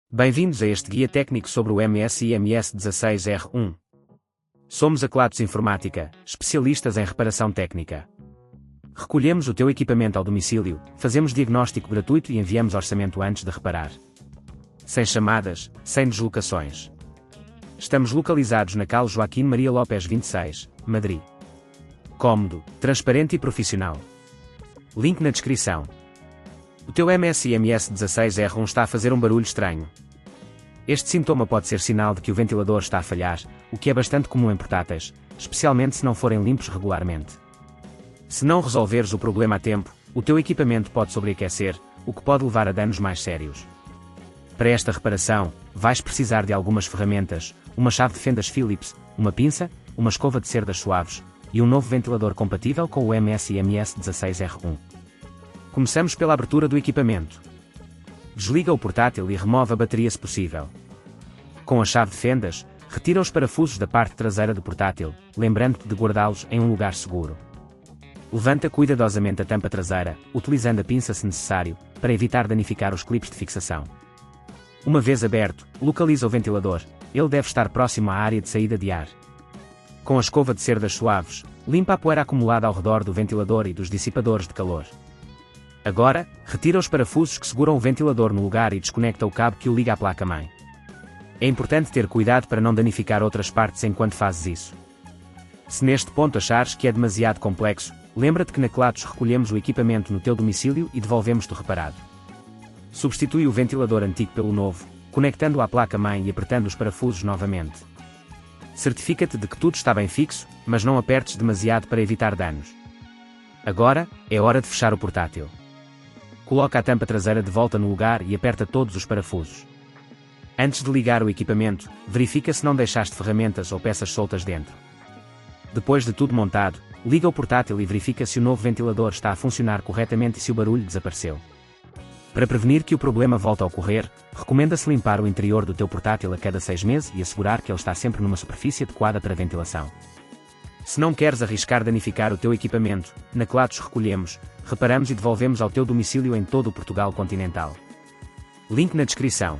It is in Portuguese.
Bem-vindos a este guia técnico sobre o MSI MS16R1. Somos a Kelatos Informática, especialistas em reparação técnica. Recolhemos o teu equipamento ao domicílio, fazemos diagnóstico gratuito e enviamos orçamento antes de reparar. Sem chamadas, sem deslocações. Estamos localizados na Cal Joaquim Maria Lopes 26, Madrid. Cómodo, transparente e profissional. Link na descrição. O teu MSI MS16R1 está a fazer um barulho estranho. Este sintoma pode ser sinal de que o ventilador está a falhar, o que é bastante comum em portáteis, especialmente se não forem limpos regularmente. Se não resolveres o problema a tempo, o teu equipamento pode sobreaquecer, o que pode levar a danos mais sérios. Para esta reparação, vais precisar de algumas ferramentas, uma chave de fendas Phillips, uma pinça, uma escova de cerdas suaves, e um novo ventilador compatível com o MSI MS16R1. Começamos pela abertura do equipamento. Desliga o portátil e remove a bateria se possível. Com a chave de fendas, retira os parafusos da parte traseira do portátil, lembrando-te de guardá-los em um lugar seguro. Levanta cuidadosamente a tampa traseira, utilizando a pinça se necessário, para evitar danificar os clipes de fixação. Uma vez aberto, localiza o ventilador, ele deve estar próximo à área de saída de ar. Com a escova de cerdas suaves, limpa a poeira acumulada ao redor do ventilador e dos dissipadores de calor. Agora, retira os parafusos que seguram o ventilador no lugar e desconecta o cabo que o liga à placa-mãe. É importante ter cuidado para não danificar outras partes enquanto fazes isso. Se neste ponto achares que é demasiado complexo, lembra-te que na Kelatos recolhemos o equipamento no teu domicílio e devolvemos-te reparado. Substitui o ventilador antigo pelo novo, conectando-o à placa-mãe e apertando os parafusos novamente. Certifica-te de que tudo está bem fixo, mas não apertes demasiado para evitar danos. Agora, é hora de fechar o portátil. Coloca a tampa traseira de volta no lugar e aperta todos os parafusos. Antes de ligar o equipamento, verifica se não deixaste ferramentas ou peças soltas dentro. Depois de tudo montado, liga o portátil e verifica se o novo ventilador está a funcionar corretamente e se o barulho desapareceu. Para prevenir que o problema volte a ocorrer, recomenda-se limpar o interior do teu portátil a cada 6 meses e assegurar que ele está sempre numa superfície adequada para ventilação. Se não queres arriscar danificar o teu equipamento, na Kelatos recolhemos, reparamos e devolvemos ao teu domicílio em todo o Portugal continental. Link na descrição.